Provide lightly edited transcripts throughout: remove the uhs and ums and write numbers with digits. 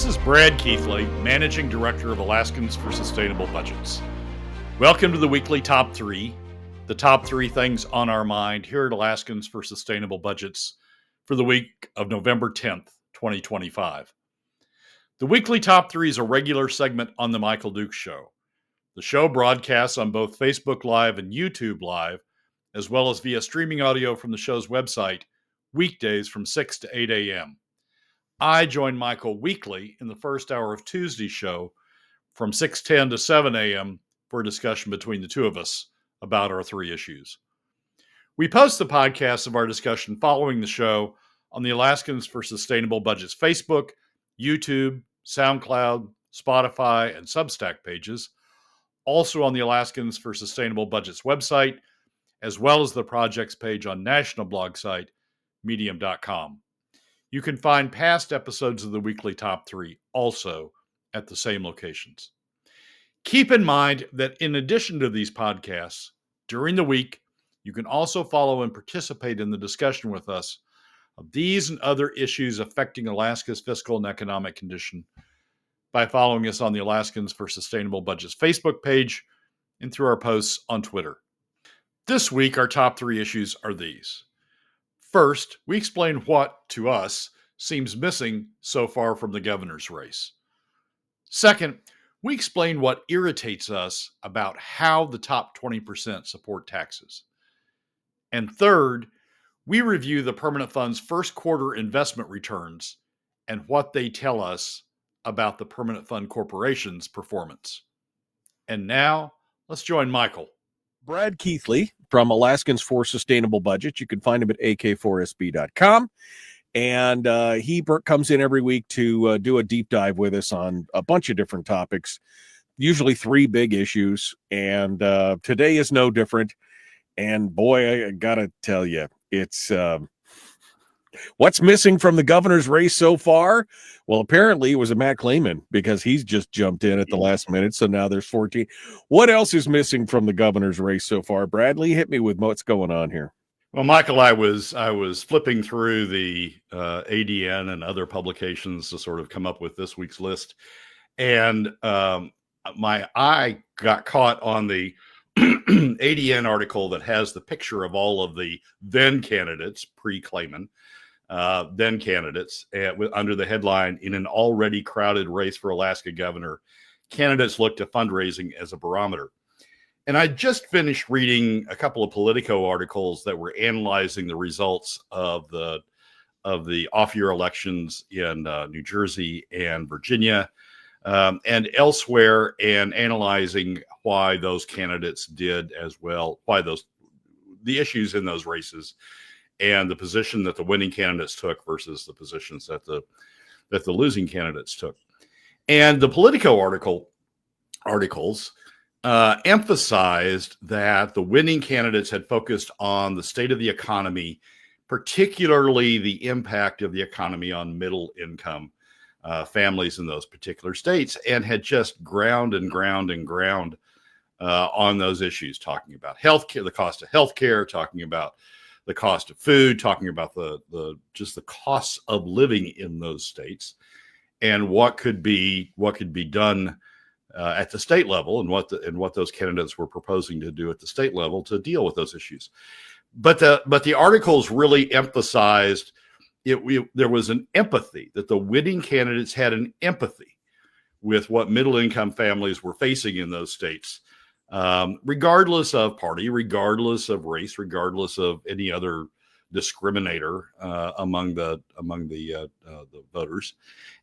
This is Brad Keithley, Managing Director of Alaskans for Sustainable Budgets. Welcome to the weekly Top 3, the top 3 things on our mind here at Alaskans for Sustainable Budgets for the week of November 10th, 2025. The weekly Top 3 is a regular segment on The Michael Dukes Show. The show broadcasts on both Facebook Live and YouTube Live, as well as via streaming audio from the show's website, weekdays from 6 to 8 a.m. I join Michael weekly in the first hour of Tuesday's show from 6:10 to 7 a.m. for a discussion between the two of us about our 3 issues. We post the podcasts of our discussion following the show on the Alaskans for Sustainable Budgets Facebook, YouTube, SoundCloud, Spotify, and Substack pages, also on the Alaskans for Sustainable Budgets website, as well as the project's page on national blog site, medium.com. You can find past episodes of the weekly Top 3 also at the same locations. Keep in mind that in addition to these podcasts, during the week, you can also follow and participate in the discussion with us of these and other issues affecting Alaska's fiscal and economic condition by following us on the Alaskans for Sustainable Budgets Facebook page and through our posts on Twitter. This week, our top 3 issues are these. First, we explain what, to us, seems missing so far from the governor's race. Second, we explain what irritates us about how the top 20% support taxes. And third, we review the Permanent Fund's first quarter investment returns and what they tell us about the Permanent Fund Corporation's performance. And now, let's join Michael. Brad Keithley from Alaskans for Sustainable Budget. You can find him at ak4sb.com. And he comes in every week to do a deep dive with us on a bunch of different topics, usually 3 big issues. And today is no different. And boy, I got to tell you, it's what's missing from the governor's race so far? Well, apparently it was a Matt Clayman because he's just jumped in at the last minute. So now there's 14. What else is missing from the governor's race so far? Bradley, hit me with what's going on here. Well, Michael, I was flipping through the ADN and other publications to sort of come up with this week's list. And my eye got caught on the ADN article that has the picture of all of the then candidates, pre-Clayman, then candidates, under the headline, "In an already crowded race for Alaska governor, candidates look to fundraising as a barometer." And I just finished reading a couple of Politico articles that were analyzing the results of the off-year elections in New Jersey and Virginia and elsewhere, and analyzing why those candidates did as well, the issues in those races, and the position that the winning candidates took versus the positions that the losing candidates took. And the Politico articles emphasized that the winning candidates had focused on the state of the economy, particularly the impact of the economy on middle income families in those particular states, and had just ground on those issues, talking about healthcare, the cost of healthcare, talking about the cost of food, talking about the costs of living in those states, and what could be done at the state level, and what those candidates were proposing to do at the state level to deal with those issues. But the articles really emphasized there was an empathy, that the winning candidates had an empathy with what middle income families were facing in those states, regardless of party, regardless of race, regardless of any other discriminator among the voters,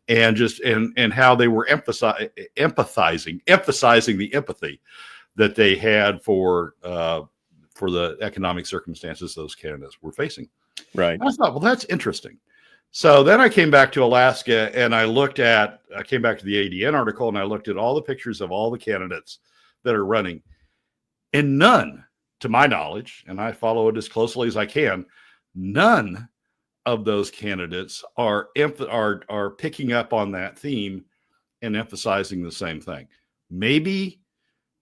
and how they were emphasizing the empathy that they had for the economic circumstances those candidates were facing. Right. I thought, well, that's interesting. So then I came back to Alaska, and I came back to the ADN article, and I looked at all the pictures of all the candidates that are running, and none, to my knowledge, and I follow it as closely as I can, none of those candidates are picking up on that theme and emphasizing the same thing. Maybe,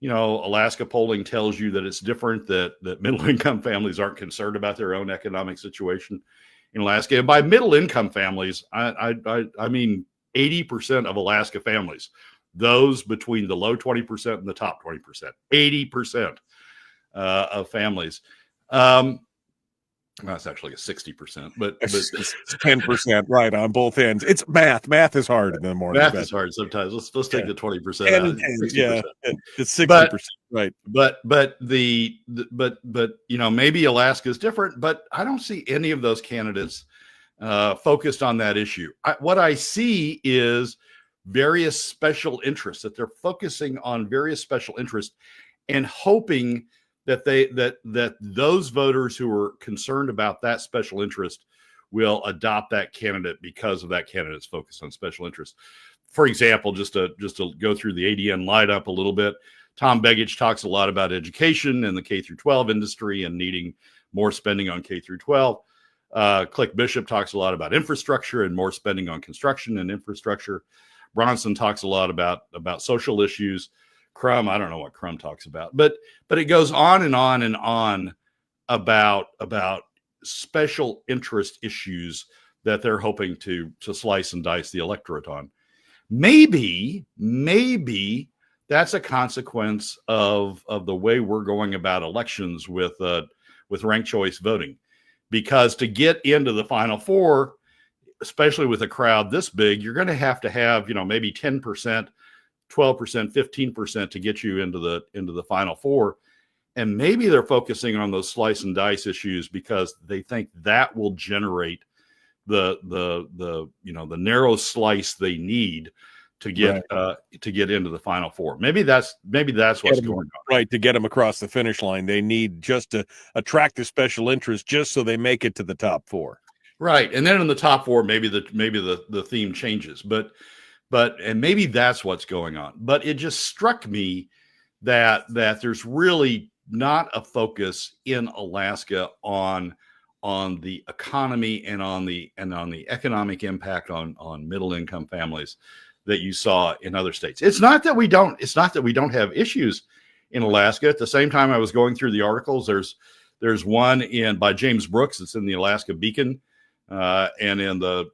Alaska polling tells you that it's different, that middle income families aren't concerned about their own economic situation in Alaska. And by middle income families, I mean 80% of Alaska families, those between the low 20% and the top 20%, 80% of families. Well, it's actually a 60%, but It's 10%, right, on both ends. It's math. Math is hard in the morning. math is hard sometimes. Let's take the 20% 10 out. and 10, 60%. yeah, it's 60%, right? But maybe Alaska is different. But I don't see any of those candidates focused on that issue. What I see is various special interests, that they're focusing on various special interests and hoping that those voters who are concerned about that special interest will adopt that candidate because of that candidate's focus on special interest. For example, just to go through the ADN lineup a little bit, Tom Begich talks a lot about education and the K through 12 industry and needing more spending on K through 12. Click Bishop talks a lot about infrastructure and more spending on construction and infrastructure. Bronson talks a lot about social issues. Crum, I don't know what Crum talks about, but it goes on and on and on about special interest issues that they're hoping to slice and dice the electorate on. Maybe that's a consequence of the way we're going about elections with ranked choice voting, because to get into the Final Four, especially with a crowd this big, you're going to have maybe 10%, 12%, 15% to get you into the Final Four. And maybe they're focusing on those slice and dice issues because they think that will generate the narrow slice they need to get into the Final Four. Maybe that's what's going on. Right, to get them across the finish line, they need just to attract the special interest just so they make it to the top four. Right, and then in the top four, maybe the theme changes, but maybe that's what's going on. But it just struck me that there's really not a focus in Alaska on the economy and on the economic impact on middle income families that you saw in other states. It's not that we don't have issues in Alaska. At the same time, I was going through the articles. There's one by James Brooks. It's in the Alaska Beacon and in the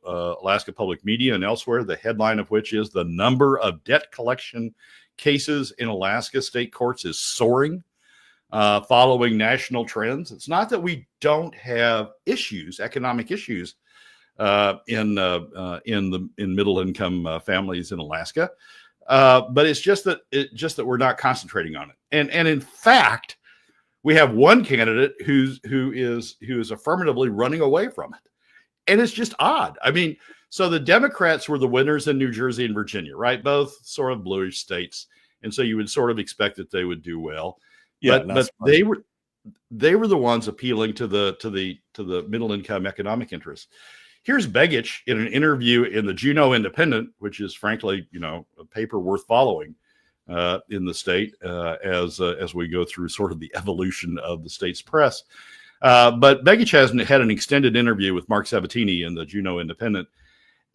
Alaska Public Media and elsewhere, the headline of which is "The number of debt collection cases in Alaska state courts is soaring, following national trends." It's not that we don't have issues, economic issues, in middle income families in Alaska, but it's just that we're not concentrating on it. And in fact, we have one candidate who is affirmatively running away from it. And it's just odd. I mean, so the Democrats were the winners in New Jersey and Virginia, right? Both sort of bluish states. And so you would sort of expect that they would do well. Yeah, but they were the ones appealing to the middle income economic interests. Here's Begich in an interview in the Juneau Independent, which is frankly, a paper worth following in the state as we go through sort of the evolution of the state's press. But Begich has had an extended interview with Mark Sabatini in the Juneau Independent,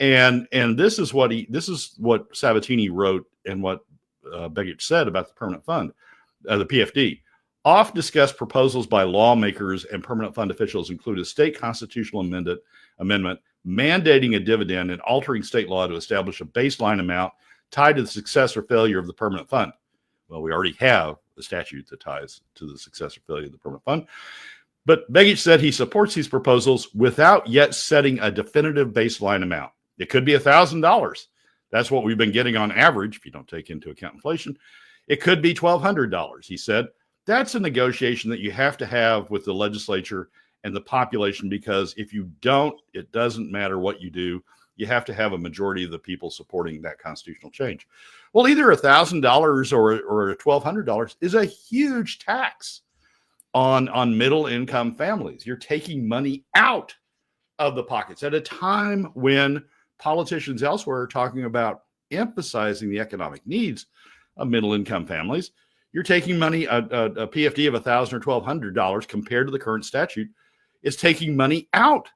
and this is what Sabatini wrote and what Begich said about the permanent fund, the PFD. Oft-discussed proposals by lawmakers and permanent fund officials include a state constitutional amendment mandating a dividend and altering state law to establish a baseline amount tied to the success or failure of the permanent fund. Well, we already have a statute that ties to the success or failure of the permanent fund. But Begich said he supports these proposals without yet setting a definitive baseline amount. It could be $1,000. That's what we've been getting on average, if you don't take into account inflation. It could be $1,200, he said. That's a negotiation that you have to have with the legislature and the population, because if you don't, it doesn't matter what you do. You have to have a majority of the people supporting that constitutional change. Well, either $1,000 or $1,200 is a huge tax on middle income families. You're taking money out of the pockets at a time when politicians elsewhere are talking about emphasizing the economic needs of middle income families. You're taking money, a PFD of $1,000 or $1,200 compared to the current statute is taking money out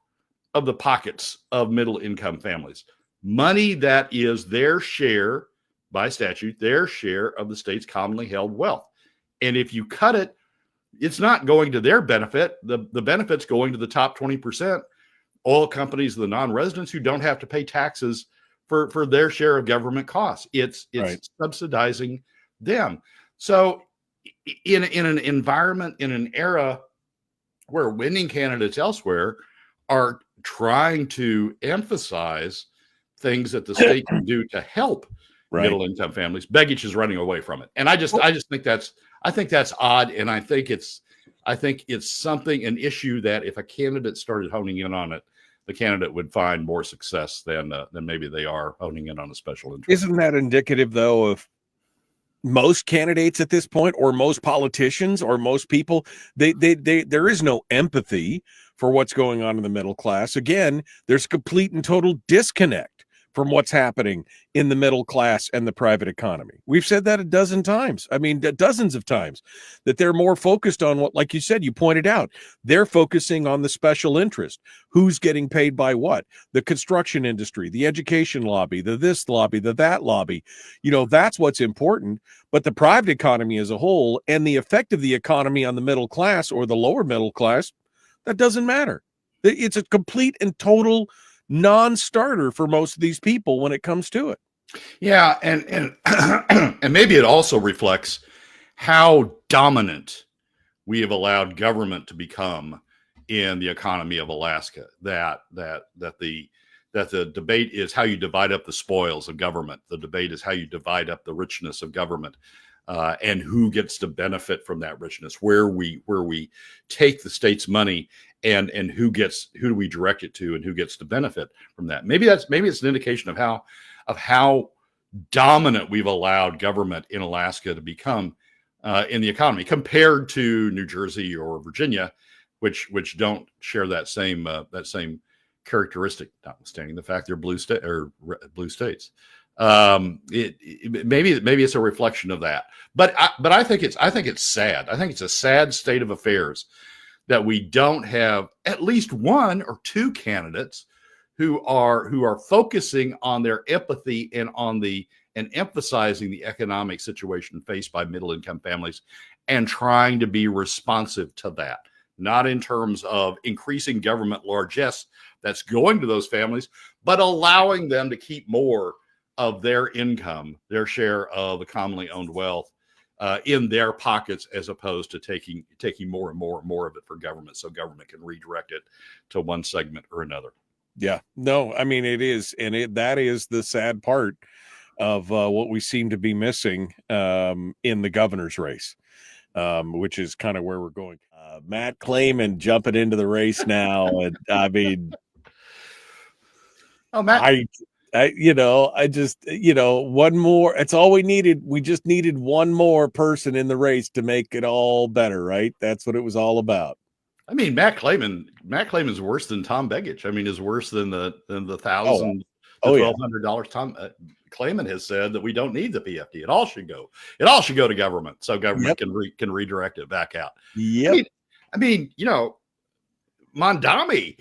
of the pockets of middle income families. Money that is their share by statute, their share of the state's commonly held wealth. And if you cut it, it's not going to their benefit. The benefit's going to the top 20%, oil companies, the non-residents who don't have to pay taxes for their share of government costs. It's Right. subsidizing them. So in an environment, in an era where winning candidates elsewhere are trying to emphasize things that the state can do to help Right. middle income families, Begich is running away from it. And I just think that's odd. And I think it's something, an issue that if a candidate started honing in on it, the candidate would find more success than maybe they are honing in on a special interest. Isn't that indicative, though, of most candidates at this point, or most politicians, or most people? There is no empathy for what's going on in the middle class. Again, there's complete and total disconnect from what's happening in the middle class and the private economy. We've said that a dozen times. I mean, dozens of times, that they're more focused on what, like you said, you pointed out, they're focusing on the special interest. Who's getting paid by what? The construction industry, the education lobby, the this lobby, the that lobby. That's what's important. But the private economy as a whole and the effect of the economy on the middle class or the lower middle class, that doesn't matter. It's a complete and total non-starter for most of these people when it comes to it. Yeah, and and maybe it also reflects how dominant we have allowed government to become in the economy of Alaska. That the debate is how you divide up the spoils of government. The debate is how you divide up the richness of government, and who gets to benefit from that richness. Where we take the state's money and who do we direct it to, and who gets to benefit from that. Maybe it's an indication of how dominant we've allowed government in Alaska to become in the economy compared to New Jersey or Virginia, which don't share that same characteristic, notwithstanding the fact they're blue states. Maybe it's a reflection of that, but I think it's sad. I think it's a sad state of affairs that we don't have at least one or two candidates who are focusing on their empathy and emphasizing the economic situation faced by middle income families and trying to be responsive to that, not in terms of increasing government largesse that's going to those families, but allowing them to keep more of their income, their share of the commonly owned wealth, in their pockets, as opposed to taking more and more of it for government, so government can redirect it to one segment or another. Yeah, no, I mean, it is, and that is the sad part of what we seem to be missing in the governor's race, which is kind of where we're going. Matt Clayman jumping into the race now, and I mean, oh, Matt. I just, one more. It's all we needed. We just needed one more person in the race to make it all better, right? That's what it was all about. I mean, Matt Clayman's worse than Tom Begich. I mean, is worse than the $1,000 to $1,200. Tom Clayman has said that we don't need the PFD. It all should go to government, so government can redirect it back out. Yep. I mean, Mondami,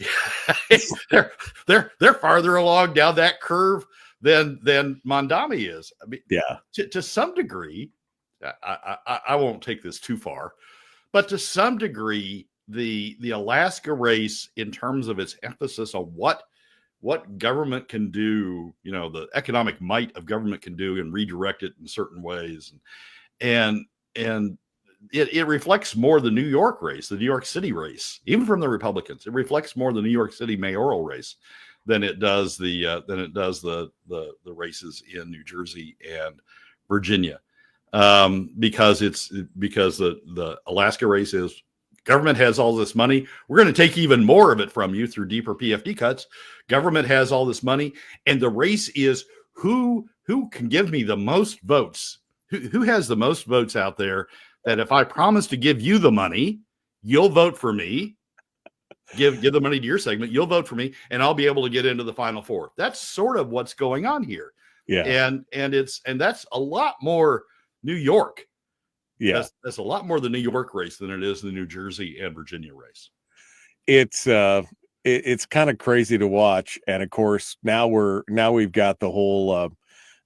they're farther along down that curve than Mondami is. I mean, yeah, to some degree, I won't take this too far, but to some degree, the Alaska race, in terms of its emphasis on what government can do, the economic might of government can do and redirect it in certain ways, and it reflects more the New York race, the New York City race, even from the Republicans. It reflects more the New York City mayoral race than it does the races in New Jersey and Virginia, because the Alaska race is government has all this money. We're going to take even more of it from you through deeper PFD cuts. Government has all this money, and the race is who can give me the most votes. Who has the most votes out there? That if I promise to give you the money, you'll vote for me. Give the money to your segment, you'll vote for me, and I'll be able to get into the Final Four. That's sort of what's going on here. Yeah, and that's a lot more New York. Yeah, that's a lot more the New York race than it is the New Jersey and Virginia race. It's kind of crazy to watch, and of course now we've got the whole.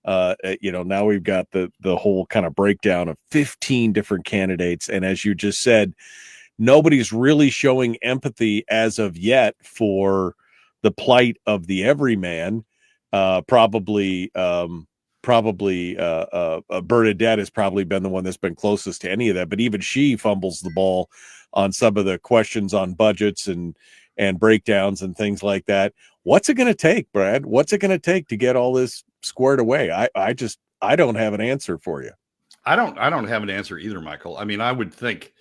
Now we've got the whole kind of breakdown of 15 different candidates. And as you just said, nobody's really showing empathy as of yet for the plight of the everyman. Probably Bernadette has probably been the one that's been closest to any of that, but even she fumbles the ball on some of the questions on budgets and breakdowns and things like that. What's it going to take, Brad? What's it going to take to get all this squared away? I don't have an answer for you. I don't have an answer either, Michael. I mean, I would think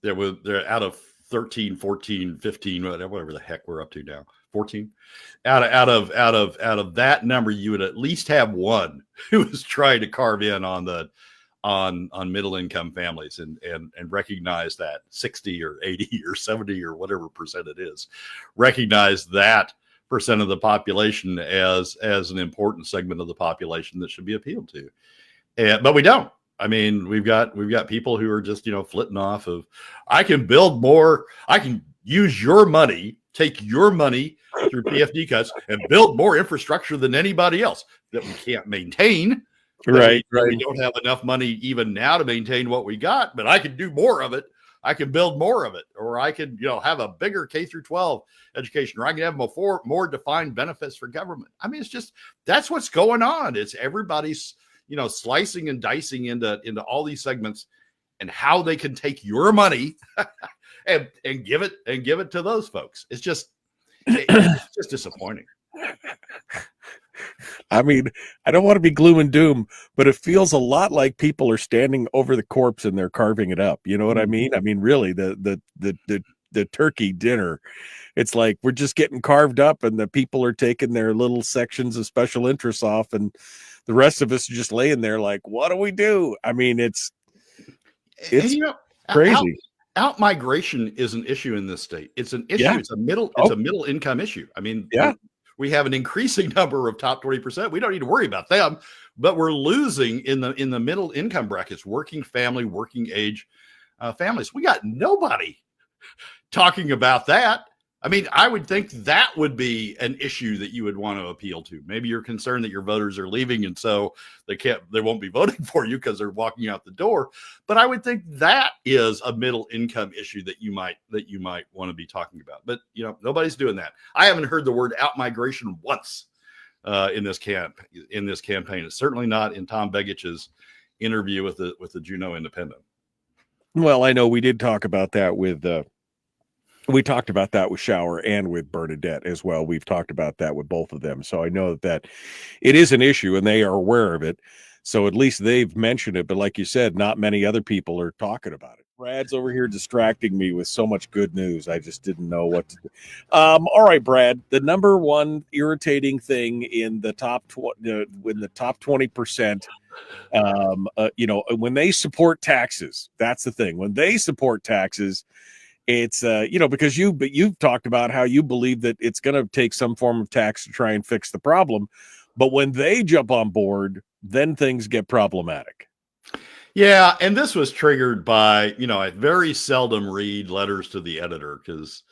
they're out of 13, 14, 15, whatever the heck we're up to now. 14 out of that number, you would at least have one who is trying to carve in on middle income families and recognize that 60 or 80 or 70 or whatever percent it is, recognize that percent of the population as an important segment of the population that should be appealed to. But we don't. I mean, we've got people who are just, flitting off of, I can build more, I can use your money, take your money through PFD cuts and build more infrastructure than anybody else that we can't maintain. Right. We don't have enough money even now to maintain what we got, but I can do more of it. I can build more of it, or I can, have a bigger K through 12 education, or I can have more defined benefits for government. I mean, it's just, that's what's going on. It's everybody's, slicing and dicing into all these segments and how they can take your money and give it to those folks. It's just disappointing. I mean, I don't want to be gloom and doom, but it feels a lot like people are standing over the corpse and they're carving it up. You know what I mean? I mean, really, the turkey dinner, it's like we're just getting carved up and the people are taking their little sections of special interests off, and the rest of us are just laying there like, what do we do? I mean, it's crazy. Out migration is an issue in this state. It's an issue. Yeah. It's a middle income issue. I mean, yeah. We have an increasing number of top 20%. We don't need to worry about them, but we're losing in the middle income brackets, working family, working age families. We got nobody talking about that. I mean, I would think that would be an issue that you would want to appeal to. Maybe you're concerned that your voters are leaving, and so they won't be voting for you because they're walking out the door. But I would think that is a middle income issue that you might want to be talking about. But nobody's doing that. I haven't heard the word out migration once in this campaign. It's certainly not in Tom Begich's interview with the Juneau Independent. Well, I know we did talk about that with. We talked about that with Shower and with Bernadette as well. We've talked about that with both of them. So I know that it is an issue and they are aware of it. So at least they've mentioned it. But like you said, not many other people are talking about it. Brad's over here distracting me with so much good news. I just didn't know what to do. All right, Brad, the number one irritating thing in the top 20%, when they support taxes, that's the thing. When they support taxes, it's because you've talked about how you believe that it's going to take some form of tax to try and fix the problem, but when they jump on board, then things get problematic. Yeah, and this was triggered by I very seldom read letters to the editor because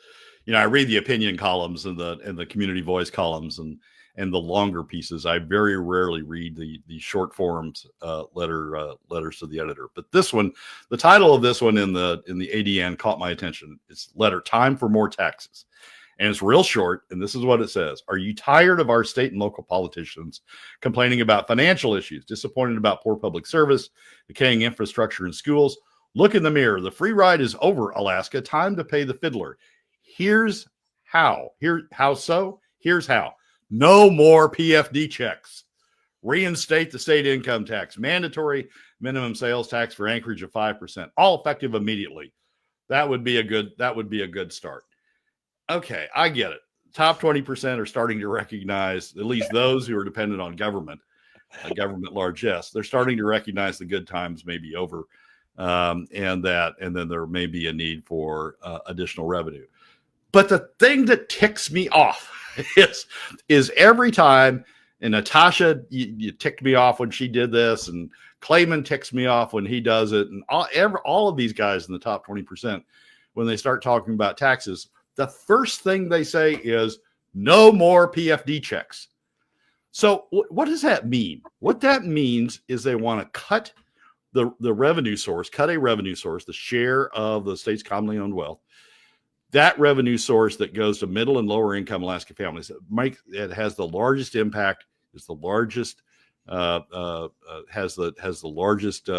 I read the opinion columns and the community voice columns and the longer pieces. I very rarely read the short forms letters to the editor. But this one, the title of this one in the ADN caught my attention. It's letter time for more taxes. And it's real short. And this is what it says. Are you tired of our state and local politicians complaining about financial issues, disappointed about poor public service, decaying infrastructure in schools? Look in the mirror. The free ride is over, Alaska. Time to pay the fiddler. Here's how. Here's how. No more PFD checks. Reinstate the state income tax. Mandatory minimum sales tax for Anchorage of 5%. All effective immediately. That would be a good start. Okay, I get it. Top 20% are starting to recognize, at least those who are dependent on government largesse. They're starting to recognize the good times may be over, and then there may be a need for additional revenue. But the thing that ticks me off is every time, and Natasha, you ticked me off when she did this, and Clayman ticks me off when he does it, and all of these guys in the top 20%, when they start talking about taxes, the first thing they say is no more PFD checks. So what does that mean? What that means is they want to cut the revenue source, the share of the state's commonly owned wealth. That revenue source that goes to middle and lower income Alaska families, Mike, it has the largest impact It's the largest has the largest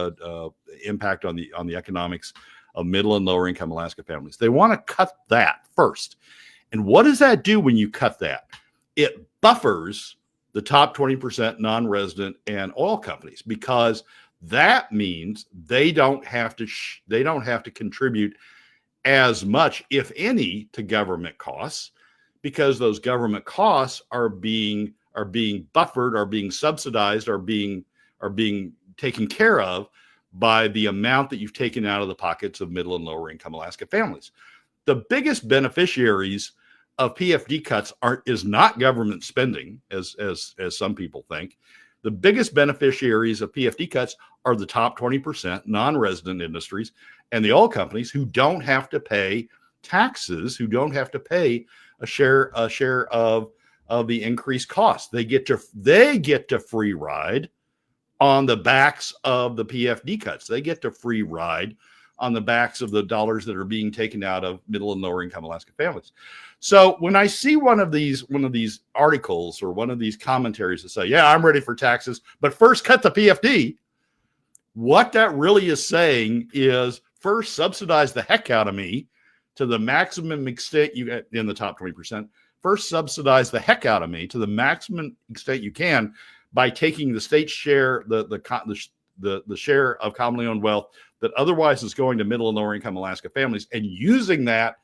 impact on the economics of middle and lower income Alaska families. They want to cut that first. And what does that do when you cut that? It buffers the top 20% non-resident and oil companies, because that means they don't have to contribute as much, if any, to government costs, because those government costs are being buffered, are being subsidized, are being taken care of by the amount that you've taken out of the pockets of middle and lower income Alaska families. The biggest beneficiaries of PFD cuts is not government spending, as some people think. The biggest beneficiaries of PFD cuts are the top 20% non-resident industries and the oil companies, who don't have to pay taxes, who don't have to pay a share of the increased cost. They get to free ride on the backs of the PFD cuts. They get to free ride on the backs of the dollars that are being taken out of middle and lower income Alaska families. So when I see one of these articles or one of these commentaries that say, yeah, I'm ready for taxes, but first cut the PFD, what that really is saying is, first subsidize the heck out of me to the maximum extent you get in the top 20%. First subsidize the heck out of me to the maximum extent you can by taking the state share, the share of commonly owned wealth that otherwise is going to middle and lower income Alaska families, and using that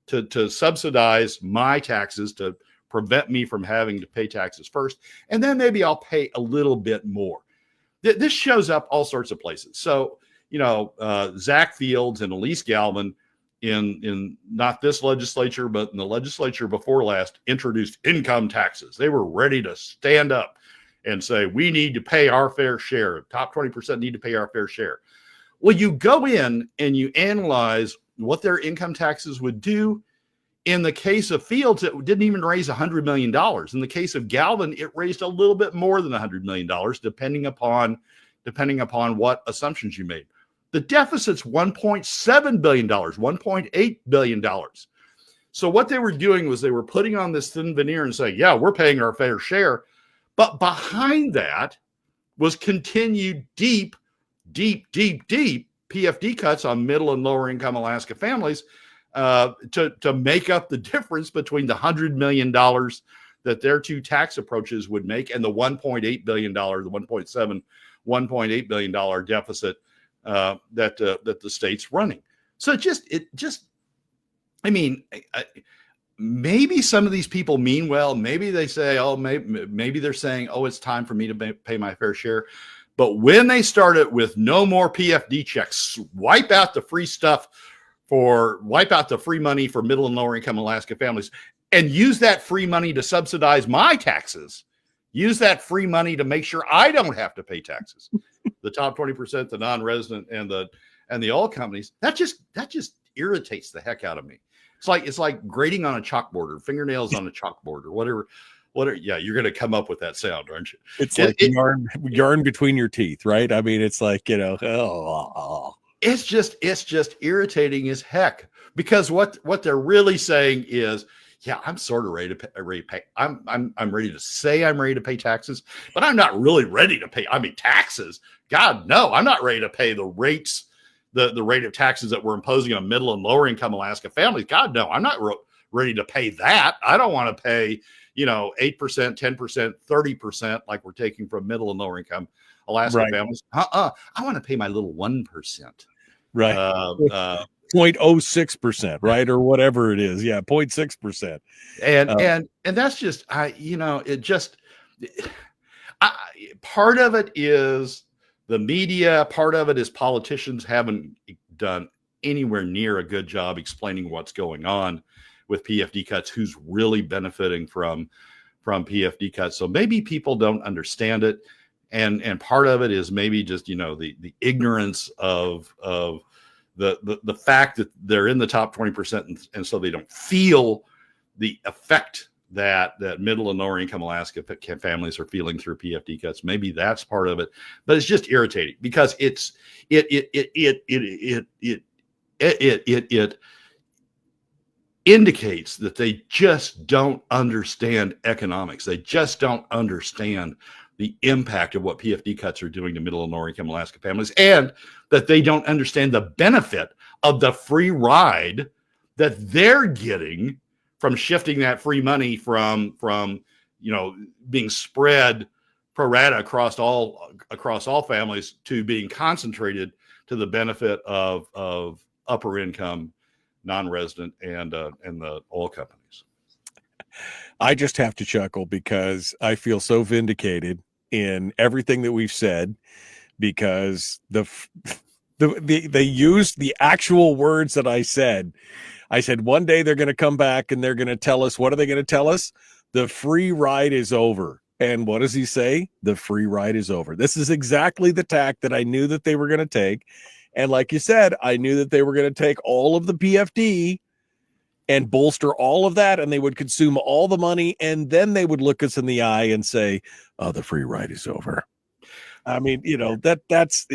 to subsidize my taxes, to prevent me from having to pay taxes first. And then maybe I'll pay a little bit more. This shows up all sorts of places. So, Zach Fields and Elise Galvin in not this legislature, but in the legislature before last, introduced income taxes. They were ready to stand up and say, we need to pay our fair share. Top 20% need to pay our fair share. Well, you go in and you analyze what their income taxes would do. In the case of Fields, it didn't even raise $100 million. In the case of Galvin, it raised a little bit more than $100 million, depending upon what assumptions you made. The deficit's $1.7 billion, $1.8 billion. So what they were doing was they were putting on this thin veneer and saying, yeah, we're paying our fair share. But behind that was continued deep PFD cuts on middle and lower income Alaska families to make up the difference between the $100 million that their two tax approaches would make and the $1.8 billion, the $1.8 billion deficit that the state's running. So maybe some of these people mean well. Maybe they say, oh, maybe they're saying, oh, it's time for me to pay my fair share. But when they started with no more PFD checks, wipe out the free money for middle and lower income Alaska families, and use that free money to subsidize my taxes, use that free money to make sure I don't have to pay taxes. The top 20%, the non-resident and the oil companies, that just irritates the heck out of me. It's like grating on a chalkboard or fingernails on a chalkboard or whatever. Yeah, you're going to come up with that sound, aren't you? It's like yarn between your teeth, right? I mean, it's like, it's just irritating as heck, because what they're really saying is, yeah, I'm sort of ready to pay. I'm ready to say I'm ready to pay taxes, but I'm not really ready to pay. I mean, taxes. God, no, I'm not ready to pay the rates, the rate of taxes that we're imposing on middle and lower income Alaska families. God, no, I'm not ready to pay that. I don't want to pay 8%, 10%, 30% like we're taking from middle and lower income Alaska families. I want to pay my little 1%. Right. 0.06%, right? Or whatever it is. Yeah, 0.6%. And that's just, part of it is the media, part of it is politicians haven't done anywhere near a good job explaining what's going on with PFD cuts, who's really benefiting from PFD cuts. So maybe people don't understand it. And part of it is maybe just, the ignorance of the fact that they're in the top 20%. And so they don't feel the effect that middle and lower income Alaska families are feeling through PFD cuts. Maybe that's part of it, but it's just irritating because it indicates that they just don't understand economics. They just don't understand the impact of what PFD cuts are doing to middle and lower income Alaska families, and that they don't understand the benefit of the free ride that they're getting from shifting that free money from being spread pro rata across all families to being concentrated to the benefit of upper income non-resident and the oil companies. I just have to chuckle because I feel so vindicated in everything that we've said, because they used the actual words that I said. I said one day they're going to come back and they're going to tell us, what are they going to tell us? The free ride is over. And what does he say? The free ride is over. This is exactly the tack that I knew that they were going to take. And like you said, I knew that they were going to take all of the PFD and bolster all of that, and they would consume all the money, and then they would look us in the eye and say, oh, the free ride is over. I mean, that's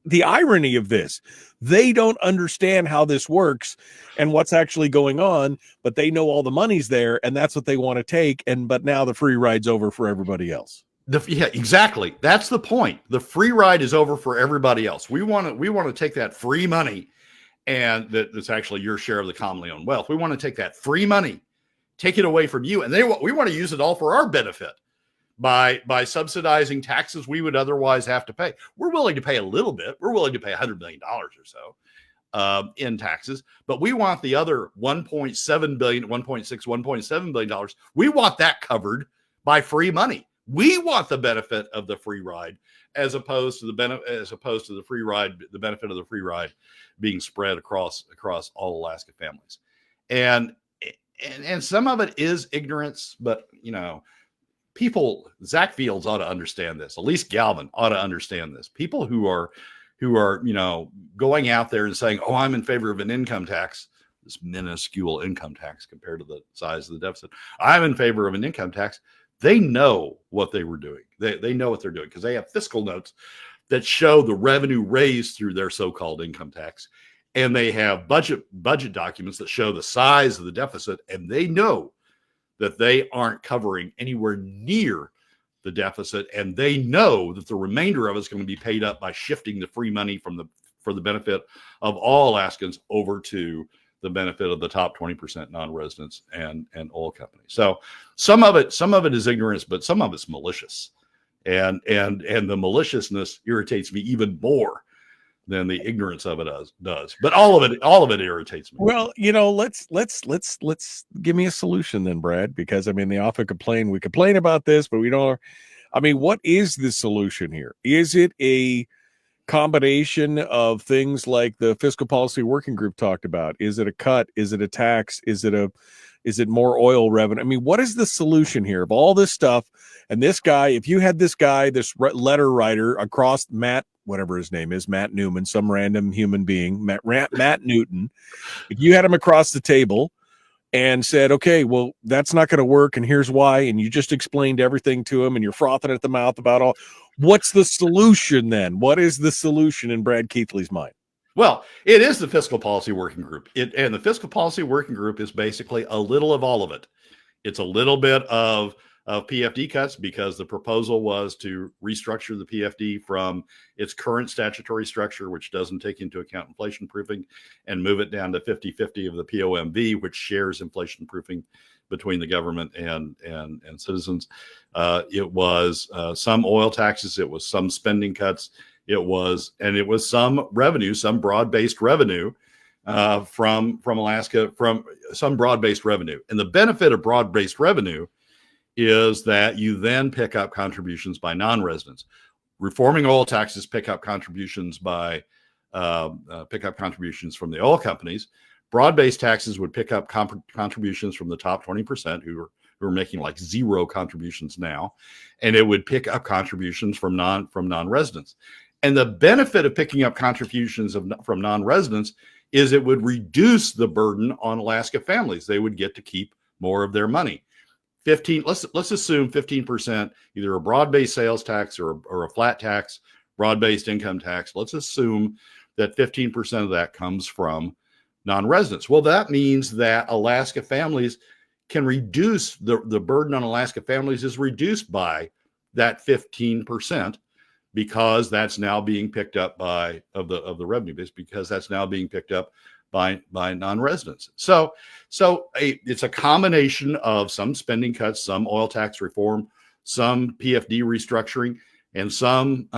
the irony of this. They don't understand how this works and what's actually going on, but they know all the money's there, and that's what they want to take. But now the free ride's over for everybody else. Yeah, exactly. That's the point. The free ride is over for everybody else. We want to take that free money, and that's actually your share of the commonly owned wealth. We want to take that free money, take it away from you, and we want to use it all for our benefit by subsidizing taxes we would otherwise have to pay. We're willing to pay a little bit. We're willing to pay $100 million or so in taxes, but we want the other $1.7 billion, 1.6, $1.7 billion. We want that covered by free money. We want the benefit of the free ride, as opposed to the benefit of the free ride being spread across all Alaska families. And some of it is ignorance, but people, Zach Fields ought to understand this. Elise Galvin ought to understand this. People who are going out there and saying, oh, I'm in favor of an income tax, this minuscule income tax compared to the size of the deficit. I'm in favor of an income tax. They know what they were doing. They know what they're doing because they have fiscal notes that show the revenue raised through their so-called income tax. And they have budget documents that show the size of the deficit. And they know that they aren't covering anywhere near the deficit. And they know that the remainder of it is going to be paid up by shifting the free money for the benefit of all Alaskans over to the benefit of the top 20% non-residents and oil companies. So some of it is ignorance, but some of it's malicious, and the maliciousness irritates me even more than the ignorance of it does. But all of it irritates me. Well, let's give me a solution then, Brad, because I mean, they often complain. We complain about this, but we don't. I mean, what is the solution here? Is it a combination of things like the fiscal policy working group talked about? Is it a cut? Is it a tax? Is it more oil revenue? I mean, what is the solution here of all this stuff? And this guy, if you had this letter writer across Matt, whatever his name is, Matt Newman, some random human being, Matt Newton, if you had him across the table and said, okay, well, that's not going to work, and here's why, and you just explained everything to him, and you're frothing at the mouth about all, what's the solution then? What is the solution in Brad Keithley's mind? Well, it is the fiscal policy working group. And the fiscal policy working group is basically a little of all of it. It's a little bit of PFD cuts, because the proposal was to restructure the PFD from its current statutory structure, which doesn't take into account inflation proofing, and move it down to 50-50 of the POMV, which shares inflation proofing between the government and citizens. It was some oil taxes. It was some spending cuts. It was some revenue, some broad-based revenue from Alaska, from some broad-based revenue. And the benefit of broad-based revenue is that you then pick up contributions by non-residents. Reforming oil taxes pick up contributions from the oil companies. Broad-based taxes would pick up contributions from the top 20% who are making like zero contributions now, and it would pick up contributions from non-residents. And the benefit of picking up contributions from non-residents is it would reduce the burden on Alaska families. They would get to keep more of their money. Let's assume 15%, either a broad-based sales tax or a flat tax, broad-based income tax. Let's assume that 15% of that comes from non-residents. Well, that means that Alaska families can reduce the burden on Alaska families is reduced by that 15%, because that's now being picked up by of the revenue base, because that's now being picked up by non-residents. So it's a combination of some spending cuts, some oil tax reform, some PFD restructuring, and some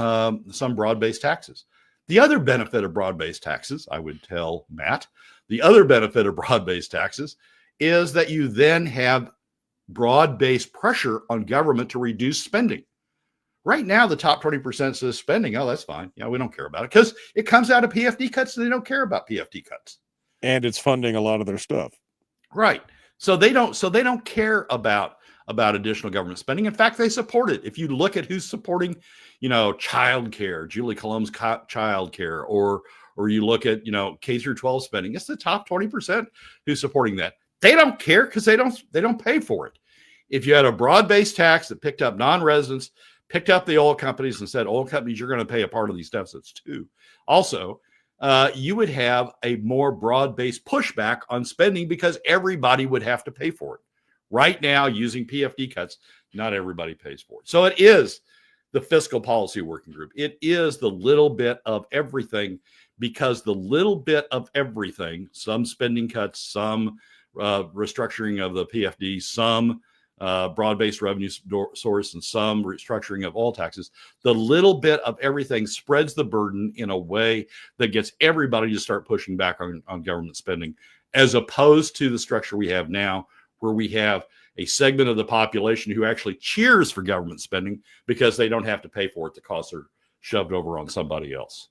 broad-based taxes. The other benefit of broad-based taxes, I would tell Matt, the other benefit of broad-based taxes is that you then have broad-based pressure on government to reduce spending. Right now, the top 20% says spending, oh, that's fine. Yeah, we don't care about it, because it comes out of PFD cuts, and they don't care about PFD cuts. And it's funding a lot of their stuff. Right. So they don't care about additional government spending. In fact, they support it. If you look at who's supporting, child care, Julie Colom's child care, or you look at, K through 12 spending, it's the top 20% who's supporting that. They don't care because they don't pay for it. If you had a broad-based tax that picked up non-residents, picked up the oil companies and said, oil companies, you're going to pay a part of these deficits too. Also, you would have a more broad-based pushback on spending, because everybody would have to pay for it. Right now, using PFD cuts, not everybody pays for it. So it is the fiscal policy working group. It is the little bit of everything, because the little bit of everything, some spending cuts, some restructuring of the PFD, some broad-based revenue source, and some restructuring of all taxes, the little bit of everything spreads the burden in a way that gets everybody to start pushing back on government spending, as opposed to the structure we have now, where we have a segment of the population who actually cheers for government spending because they don't have to pay for it. The costs are shoved over on somebody else.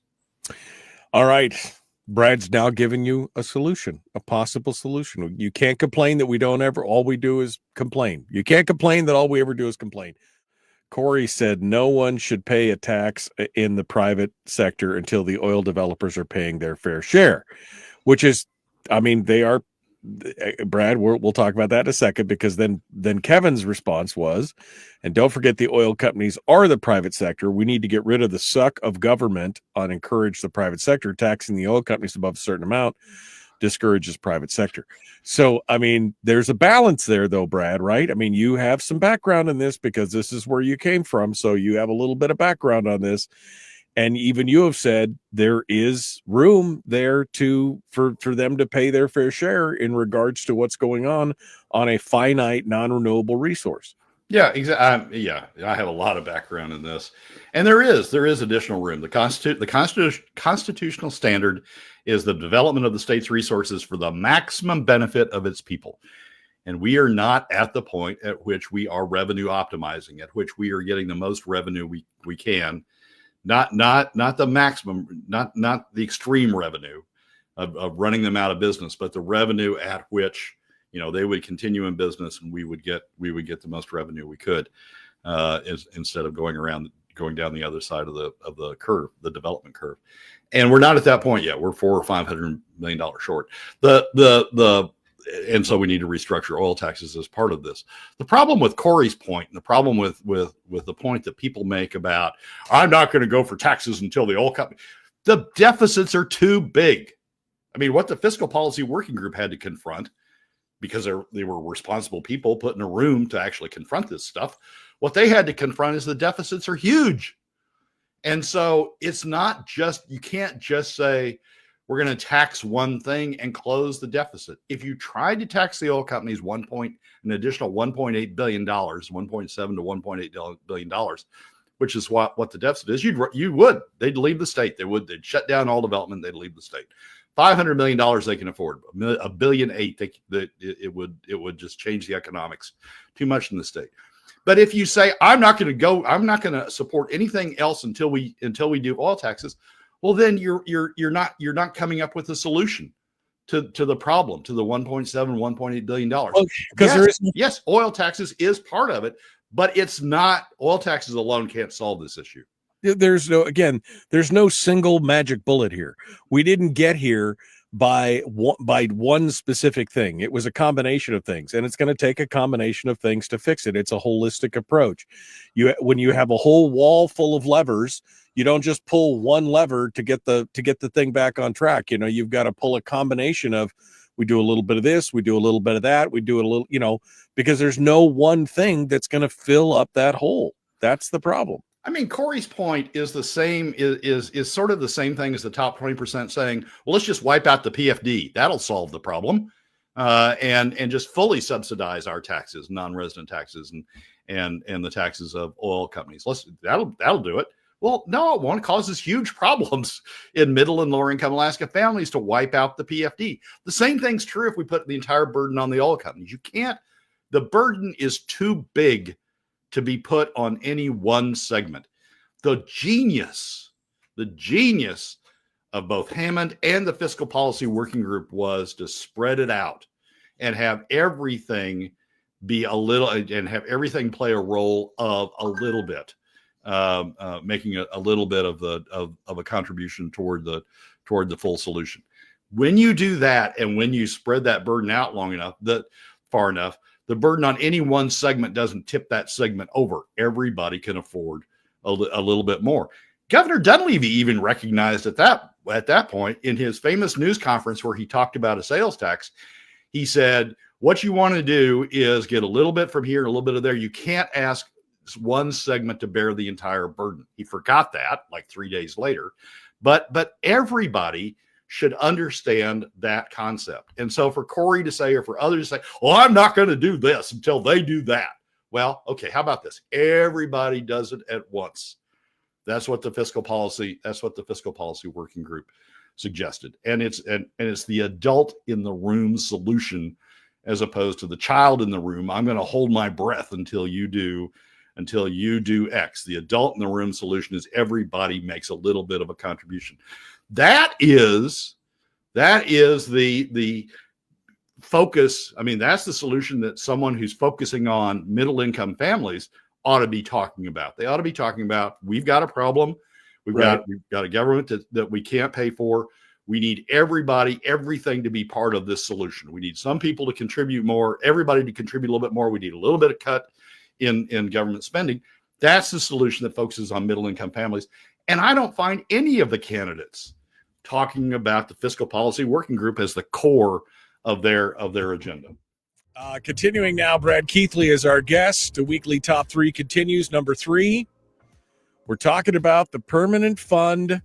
All right. Brad's now giving you a solution, a possible solution. You can't complain that all we do is complain. You can't complain that all we ever do is complain. Corey said no one should pay a tax in the private sector until the oil developers are paying their fair share, which is, they are, Brad, we'll talk about that in a second, because then Kevin's response was, and don't forget the oil companies are the private sector. We need to get rid of the suck of government and encourage the private sector. Taxing the oil companies above a certain amount discourages private sector. So, there's a balance there though, Brad, right? You have some background in this because this is where you came from. So you have a little bit of background on this. And even you have said there is room there for them to pay their fair share in regards to what's going on a finite non-renewable resource. Yeah, exactly. I have a lot of background in this, and there is additional room. The constitutional standard is the development of the state's resources for the maximum benefit of its people. And we are not at the point at which we are revenue optimizing, at which we are getting the most revenue we can. Not the maximum, not the extreme revenue of running them out of business, but the revenue at which they would continue in business, and we would get the most revenue we could, instead of going down the other side of the curve, the development curve. And we're not at that point yet. We're $400 or $500 million short. And so we need to restructure oil taxes as part of this. The problem with Corey's point, and the problem with the point that people make about, I'm not going to go for taxes until the oil company, the deficits are too big. What the fiscal policy working group had to confront, because they were responsible people put in a room to actually confront this stuff, what they had to confront is the deficits are huge. And so it's not just, you can't just say, we're going to tax one thing and close the deficit. If you tried to tax the oil companies an additional $1.8 billion, $1.7 to $1.8 billion, which is what the deficit is, they'd leave the state. They'd shut down all development. They'd leave the state. $500 million they can afford. $1.8 billion, it would just change the economics too much in the state. But if you say, I'm not going to support anything else until we do oil taxes, well, then you're not coming up with a solution to the problem, to the $1.8 billion. Because yes, oil taxes is part of it, but it's not. Oil taxes alone can't solve this issue. There's no single magic bullet here. We didn't get here by one specific thing. It was a combination of things, and it's going to take a combination of things to fix it. It's a holistic approach. When you have a whole wall full of levers, you don't just pull one lever to get the thing back on track. You've got to pull a combination of, we do a little bit of this, we do a little bit of that, we do a little, because there's no one thing that's going to fill up that hole. That's the problem. I mean, Corey's point is the same, is sort of the same thing as the top 20% saying, well, let's just wipe out the PFD. That'll solve the problem. And just fully subsidize our taxes, non-resident taxes, and the taxes of oil companies. That'll do it. Well, no, it won't. It causes huge problems in middle and lower income Alaska families to wipe out the PFD. The same thing's true if we put the entire burden on the oil companies. You can't. The burden is too big to be put on any one segment. The genius of both Hammond and the Fiscal Policy Working Group was to spread it out and have everything be a little, and have everything play a role of a little bit, making a little bit of a contribution toward the full solution. When you do that, and when you spread that burden out far enough, the burden on any one segment doesn't tip that segment over. Everybody can afford a little bit more. Governor Dunleavy even recognized at that point in his famous news conference where he talked about a sales tax. He said, what you want to do is get a little bit from here, a little bit of there. You can't ask one segment to bear the entire burden. He forgot that like 3 days later, but everybody should understand that concept. And so for Corey to say, or for others to say, well, I'm not going to do this until they do that. Well, okay, how about this? Everybody does it at once. That's what the Fiscal Policy Working Group suggested. And it's the adult in the room solution, as opposed to the child in the room. I'm going to hold my breath until you do X. The adult in the room solution is everybody makes a little bit of a contribution. That is the focus. I mean, that's the solution that someone who's focusing on middle income families ought to be talking about. They ought to be talking about, we've got a problem. We've got a government that we can't pay for. We need everything to be part of this solution. We need some people to contribute more, everybody to contribute a little bit more. We need a little bit of cut in government spending. That's the solution that focuses on middle income families. And I don't find any of the candidates talking about the Fiscal Policy Working Group as the core of their agenda. Continuing now, Brad Keithley is our guest. The weekly top three continues. Number 3, we're talking about the Permanent Fund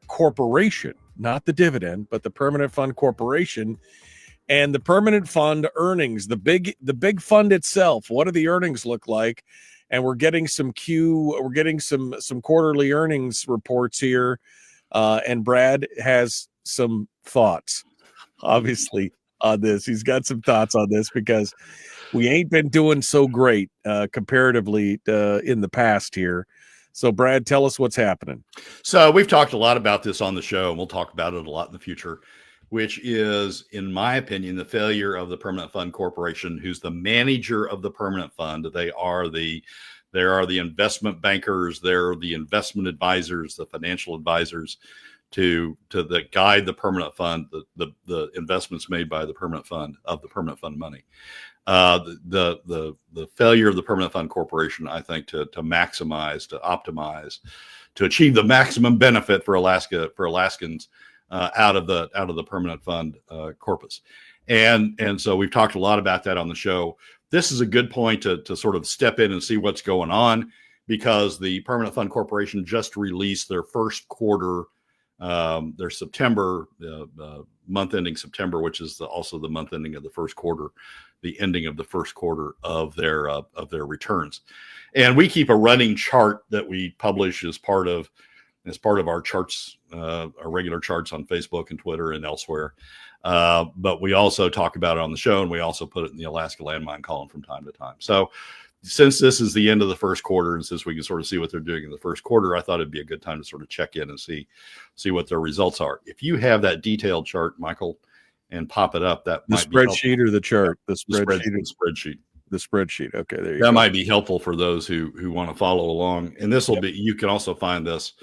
Corporation, not the dividend, but the Permanent Fund Corporation and the Permanent Fund earnings, the big fund itself. What do the earnings look like? And we're getting some quarterly earnings reports here. And Brad has some thoughts, obviously, on this. He's got some thoughts on this because we ain't been doing so great comparatively in the past here. So, Brad, tell us what's happening. So we've talked a lot about this on the show, and we'll talk about it a lot in the future, which is, in my opinion, the failure of the Permanent Fund Corporation, who's the manager of the Permanent Fund. They are the investment bankers, they're the investment advisors, the financial advisors to guide the Permanent Fund, the investments made by the Permanent Fund, of the Permanent Fund money. The failure of the Permanent Fund Corporation, I think, to maximize, to optimize, to achieve the maximum benefit for Alaskans out of the Permanent Fund corpus. And so we've talked a lot about that on the show. This is a good point to sort of step in and see what's going on, because the Permanent Fund Corporation just released their first quarter, their September, month ending September, which is also the month ending of the first quarter, the ending of the first quarter of their returns. And we keep a running chart that we publish as part of our charts, our regular charts on Facebook and Twitter and elsewhere. But we also talk about it on the show, and we also put it in the Alaska Landmine column from time to time. So since this is the end of the first quarter, and since we can sort of see what they're doing in the first quarter, I thought it'd be a good time to sort of check in and see what their results are. If you have that detailed chart, Michael, and pop it up, that the might spreadsheet be or the chart, the spreadsheet. The spreadsheet. Okay, there you go. That go. might be helpful for those who want to follow along. And this will be, you can also find this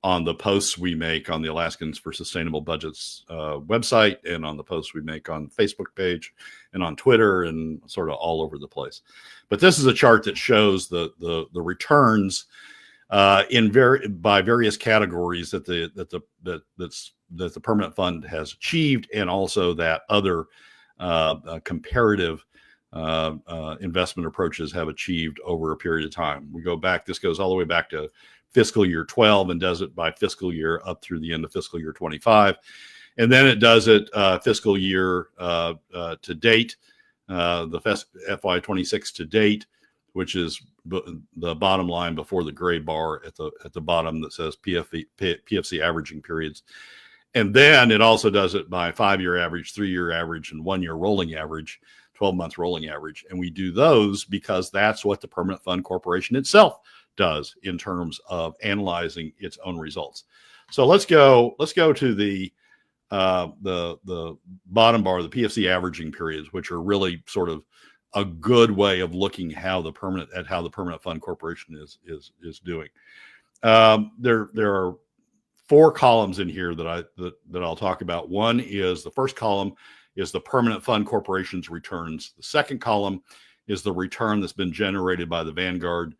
on the posts we make on the Alaskans for Sustainable Budgets website, and on the posts we make on Facebook page and on Twitter, and sort of all over the place. But this is a chart that shows the returns by various categories that the permanent fund has achieved, and also that other comparative investment approaches have achieved over a period of time. We go back, this goes all the way back to fiscal year 12 and does it by fiscal year up through the end of fiscal year 25. And then it does it fiscal year to date, the FY26 to date, which is the bottom line before the gray bar at the bottom that says PFC averaging periods. And then it also does it by 5-year average, 3-year average, and 1-year rolling average, 12-month rolling average. And we do those because that's what the Permanent Fund Corporation itself does in terms of analyzing its own results. So let's go to the bottom bar, the PFC averaging periods, which are really sort of a good way of looking how the Permanent Fund Corporation is doing. There are 4 columns in here that I'll talk about. One is, the first column is the Permanent Fund Corporation's returns. The second column is the return that's been generated by the Vanguard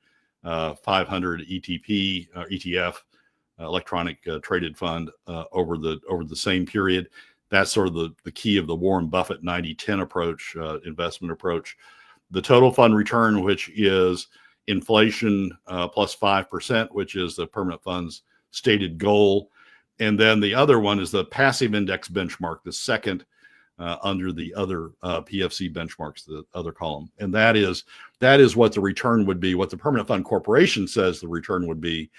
500 ETF, electronic traded fund, over the same period. That's sort of the key of the Warren Buffett 90-10 approach, investment approach. The total fund return, which is inflation plus 5%, which is the permanent fund's stated goal. And then the other one is the passive index benchmark, the second under the other PFC benchmarks, the other column. And that is what the return would be, what the Permanent Fund Corporation says the return would be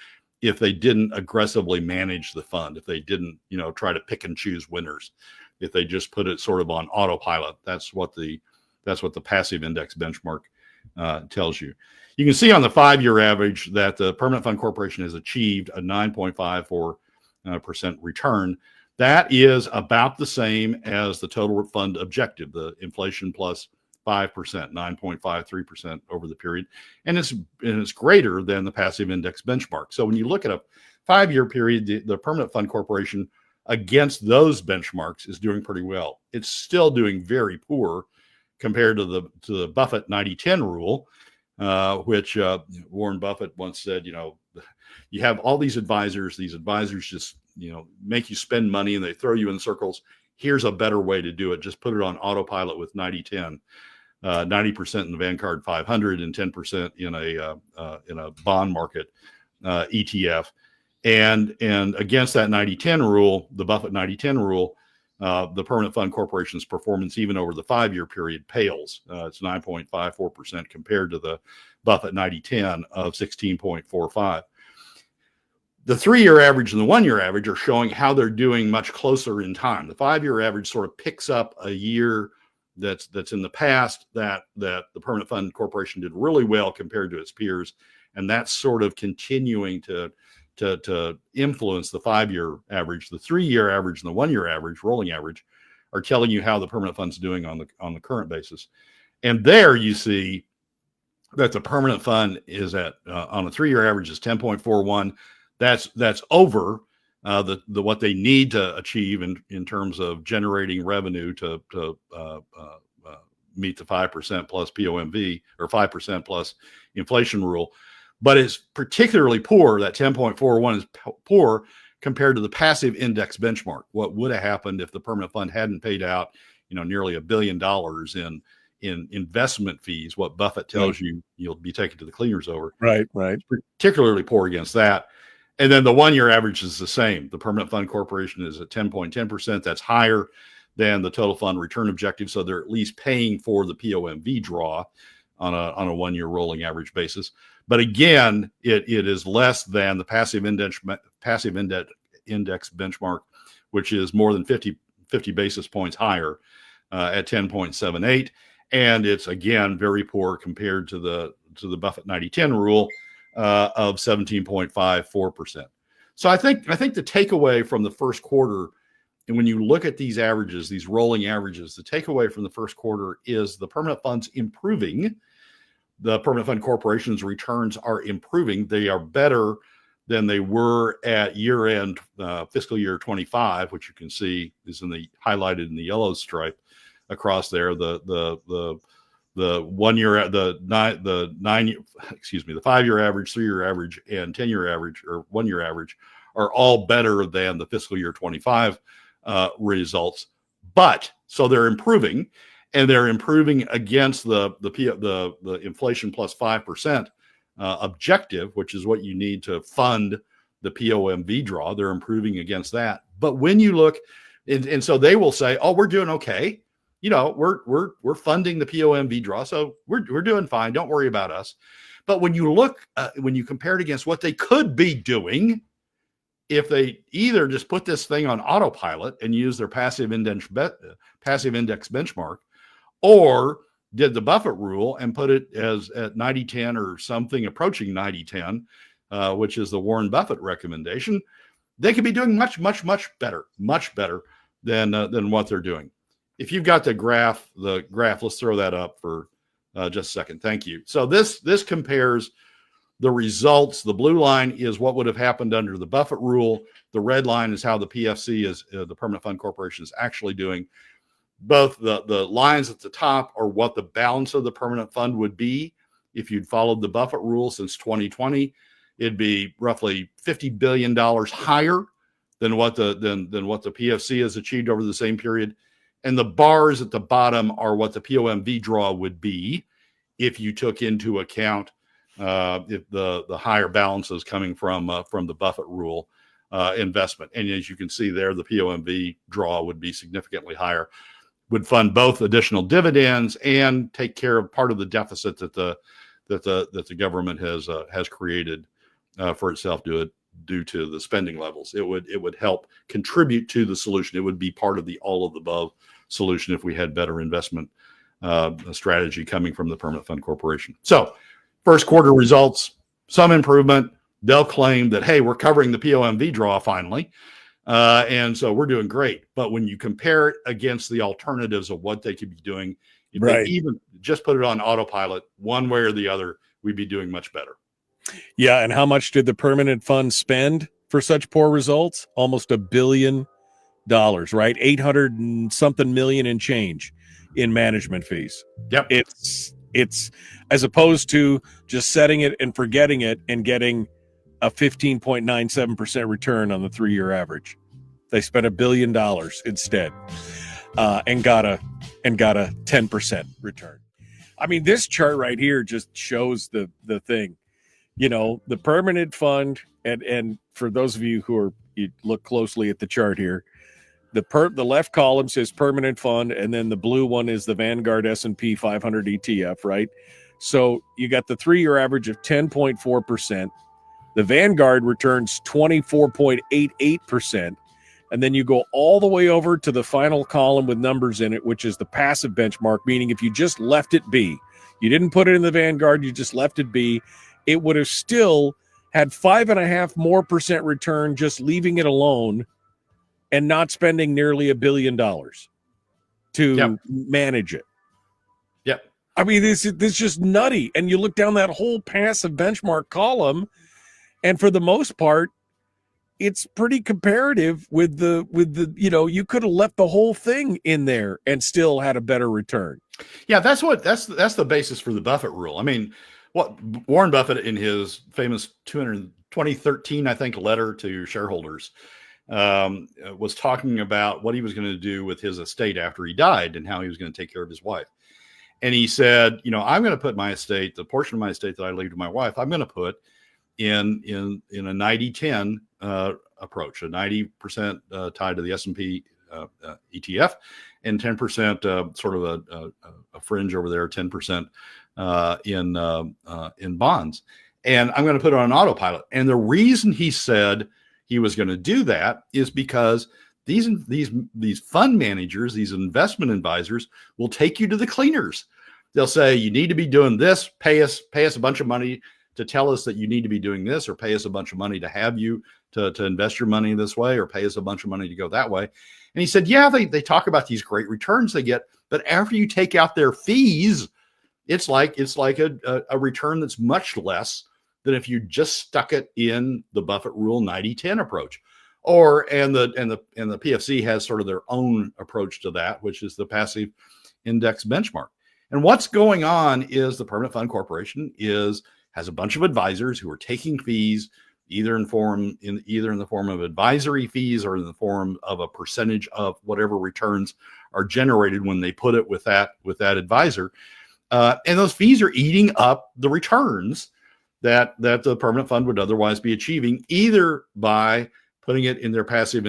if they didn't aggressively manage the fund, if they didn't, try to pick and choose winners, if they just put it sort of on autopilot. That's what the passive index benchmark tells you. You can see on the 5-year average that the Permanent Fund Corporation has achieved a 9.54% return. That is about the same as the total fund objective, the inflation plus 5%, 9.53% over the period. And it's greater than the passive index benchmark. So when you look at a 5-year period, the Permanent Fund Corporation against those benchmarks is doing pretty well. It's still doing very poor compared to the Buffett 90-10 rule, which Warren Buffett once said, you have all these advisors just, make you spend money and they throw you in circles. Here's a better way to do it. Just put it on autopilot with 90-10, 90% in the Vanguard 500 and 10% in a bond market ETF. And against that 90-10 rule, the Buffett 90-10 rule, the Permanent Fund Corporation's performance, even over the 5-year period, pales. It's 9.54% compared to the Buffett 90-10 of 16.45. The 3-year average and the 1-year average are showing how they're doing much closer in time. The 5-year average sort of picks up a year that's in the past that the Permanent Fund Corporation did really well compared to its peers, and that's sort of continuing to influence the 5-year average. The 3-year average and the 1-year average, rolling average, are telling you how the permanent fund's doing on the current basis. And there you see that the permanent fund is at on a 3-year average is 10.41. That's over the what they need to achieve in terms of generating revenue to meet the 5% plus POMV or 5% plus inflation rule. But it's particularly poor. That 10.41 is poor compared to the passive index benchmark. What would have happened if the permanent fund hadn't paid out, nearly $1 billion in investment fees? What Buffett tells you you'll be taken to the cleaners over. Right. It's particularly poor against that. And then the 1-year average is the same. The Permanent Fund Corporation is at 10.10%. That's higher than the total fund return objective. So they're at least paying for the POMV draw on a 1-year rolling average basis. But again, it is less than the passive index benchmark, which is more than 50 basis points higher at 10.78. And it's again very poor compared to the Buffett 90-10 rule of 17.54%. So I think the takeaway from the first quarter, and when you look at these averages, these rolling averages, the takeaway from the first quarter is the permanent fund's improving. The Permanent Fund Corporation's returns are improving. They are better than they were at year-end fiscal year 25, which you can see is highlighted in the yellow stripe across there. The the 1 year, the 9, excuse me, the 5-year average, 3-year average, and 10-year average or 1 year average are all better than the fiscal year 25 results. But so they're improving, and they're improving against the inflation plus 5% objective, which is what you need to fund the POMV draw. They're improving against that. But when you look, and so they will say, "Oh, we're doing okay. You know, we're funding the POMV draw, so we're doing fine. Don't worry about us." But when you look, when you compare it against what they could be doing, if they either just put this thing on autopilot and use their passive index benchmark, or did the Buffett rule and put it as at 90-10 or something approaching 90-10, which is the Warren Buffett recommendation, they could be doing much better than what they're doing. If you've got the graph, let's throw that up for just a second. Thank you. So this compares the results. The blue line is what would have happened under the Buffett rule. The red line is how the PFC is, the Permanent Fund Corporation, is actually doing. Both the lines at the top are what the balance of the permanent fund would be if you'd followed the Buffett rule since 2020. It'd be roughly $50 billion higher than what the PFC has achieved over the same period. And the bars at the bottom are what the POMV draw would be if you took into account if the higher balances coming from the Buffett rule investment. And as you can see there, the POMV draw would be significantly higher, would fund both additional dividends and take care of part of the deficit that the government has created for itself due to the spending levels. It would help contribute to the solution. It would be part of the all of the above solution if we had better investment strategy coming from the Permanent Fund Corporation. So first quarter results, some improvement. They'll claim that, hey, we're covering the POMV draw finally. And so we're doing great. But when you compare it against the alternatives of what they could be doing, if they even just put it on autopilot, one way or the other, we'd be doing much better. Yeah. And how much did the permanent fund spend for such poor results? Almost $1 billion, right? 800 and something million and change in management fees. Yep. It's as opposed to just setting it and forgetting it and getting a 15.97% return on the 3-year average. They spent $1 billion instead, and got a 10% return. I mean, this chart right here just shows the thing. You know, the permanent fund, and for those of you you look closely at the chart here, the left column says permanent fund, and then the blue one is the Vanguard S&P 500 ETF, right? So you got the 3-year average of 10.4%. The Vanguard returns 24.88%. And then you go all the way over to the final column with numbers in it, which is the passive benchmark, meaning if you just left it be, you didn't put it in the Vanguard, you just left it be, it would have still had 5.5% more return just leaving it alone and not spending nearly $1 billion to manage it. Yep. I mean, this is just nutty. And you look down that whole passive benchmark column, and for the most part, it's pretty comparative with the you could have left the whole thing in there and still had a better return. Yeah, that's the basis for the Buffett rule. I mean, what Warren Buffett in his famous 2013, I think, letter to shareholders was talking about what he was going to do with his estate after he died and how he was going to take care of his wife. And he said, I'm going to put my estate, the portion of my estate that I leave to my wife, I'm going to put in a 90-10 approach, a 90% tied to the S&P ETF, and 10% sort of a fringe over there, 10% in bonds. And I'm going to put it on autopilot. And the reason he said he was going to do that is because these fund managers, these investment advisors, will take you to the cleaners. They'll say, you need to be doing this, pay us a bunch of money to tell us that you need to be doing this, or pay us a bunch of money to have you to invest your money this way, or pay us a bunch of money to go that way. And he said, yeah, they talk about these great returns they get, but after you take out their fees, it's like a return that's much less than if you just stuck it in the Buffett rule 90-10 approach. And the PFC has sort of their own approach to that, which is the passive index benchmark. And what's going on is the Permanent Fund Corporation has a bunch of advisors who are taking fees either in the form of advisory fees or in the form of a percentage of whatever returns are generated when they put it with that advisor. And those fees are eating up the returns that the permanent fund would otherwise be achieving, either by putting it in their passive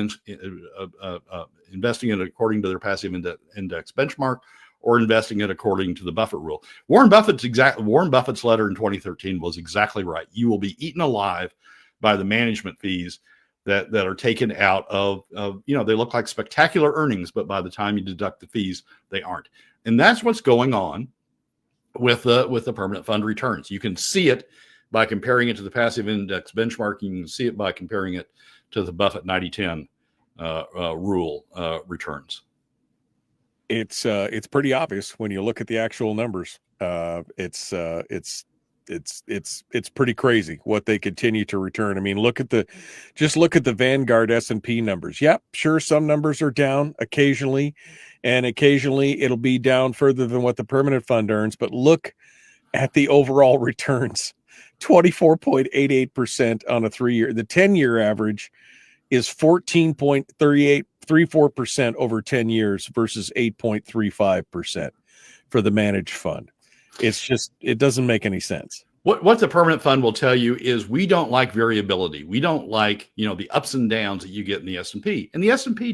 investing it according to their passive index benchmark, or investing it according to the Buffett rule. Warren Buffett's letter in 2013 was exactly right. You will be eaten alive by the management fees that are taken out of they look like spectacular earnings, but by the time you deduct the fees, they aren't. And that's what's going on with the permanent fund returns. You can see it by comparing it to the passive index benchmark. You can see it by comparing it to the Buffett 90-10 rule returns. It's pretty obvious when you look at the actual numbers. It's pretty crazy what they continue to return. I mean, look at the Vanguard S&P numbers. Yep, sure, some numbers are down occasionally, and occasionally it'll be down further than what the permanent fund earns. But look at the overall returns: 24.88% on a 3-year. The 10-year average is 14.34% over 10 years versus 8.35% for the managed fund. It doesn't make any sense. What the permanent fund will tell you is we don't like variability. We don't like, the ups and downs that you get in the S&P. And the S&P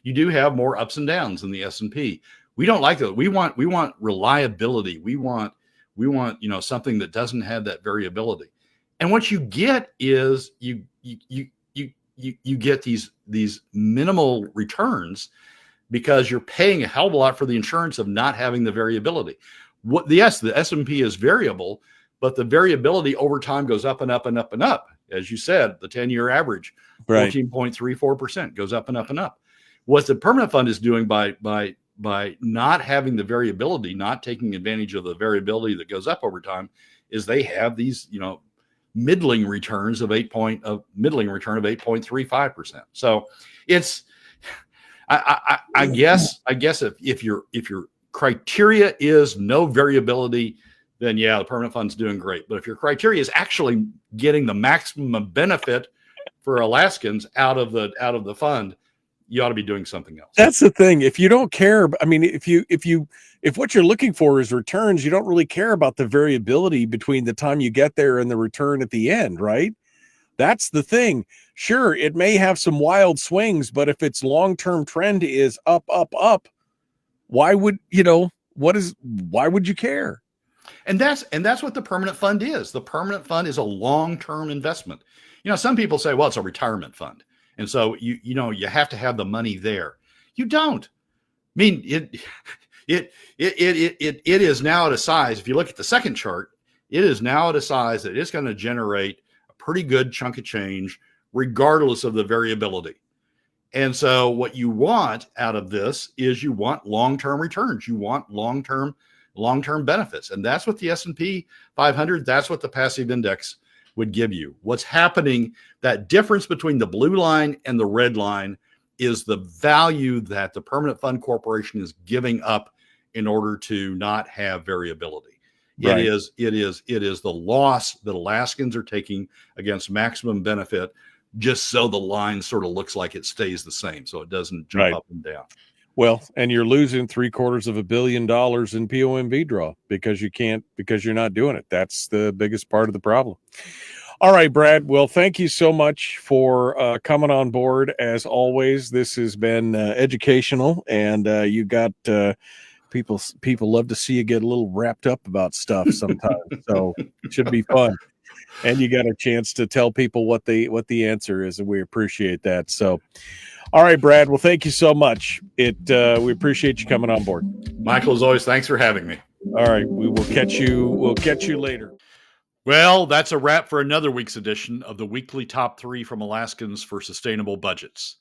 you do have more ups and downs in the S&P. We don't like that. We want reliability. We want something that doesn't have that variability. And what you get is you get these minimal returns because you're paying a hell of a lot for the insurance of not having the variability. The S&P is variable, but the variability over time goes up and up and up and up. As you said, the 10-year average, 14.34% goes up and up and up. What the permanent fund is doing by not having the variability, not taking advantage of the variability that goes up over time, is they have these, middling return of 8.35%. So it's, I guess if your criteria is no variability, then yeah, the permanent fund's doing great. But if your criteria is actually getting the maximum benefit for Alaskans out of the fund, you ought to be doing something else. That's the thing. If you don't care, I mean, if what you're looking for is returns, you don't really care about the variability between the time you get there and the return at the end, right? That's the thing. Sure, it may have some wild swings, but if its long-term trend is up, up, up, why would you care? And that's what the permanent fund is. The permanent fund is a long-term investment. Some people say, well, it's a retirement fund. And so you have to have the money there. You don't. I mean, it is now at a size. If you look at the second chart, it is now at a size that it's going to generate a pretty good chunk of change, regardless of the variability. And so, what you want out of this is you want long-term returns. You want long-term benefits, and that's what the S&P 500. That's what the passive index would give you. What's happening, that difference between the blue line and the red line, is the value that the Permanent Fund Corporation is giving up in order to not have variability. Right. It is the loss that Alaskans are taking against maximum benefit, just so the line sort of looks like it stays the same, so it doesn't jump up and down. Well, and you're losing $750 million in POMV draw because you're not doing it. That's the biggest part of the problem. All right, Brad. Well, thank you so much for coming on board. As always, this has been educational, and you got people love to see you get a little wrapped up about stuff sometimes. So it should be fun. And you got a chance to tell people what the answer is, and we appreciate that. So, all right, Brad. Well, thank you so much. We appreciate you coming on board. Michael, as always, thanks for having me. All right, we'll catch you later. Well, that's a wrap for another week's edition of the weekly top 3 from Alaskans for Sustainable Budgets.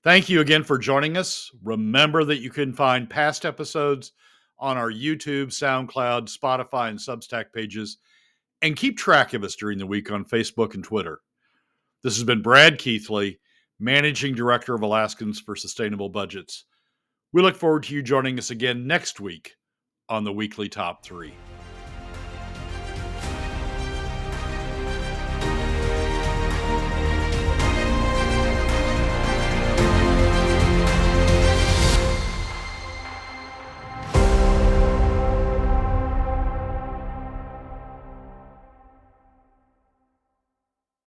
Thank you again for joining us. Remember that you can find past episodes on our YouTube, SoundCloud, Spotify, and Substack pages, and keep track of us during the week on Facebook and Twitter. This has been Brad Keithley, Managing Director of Alaskans for Sustainable Budgets. We look forward to you joining us again next week on the weekly top three.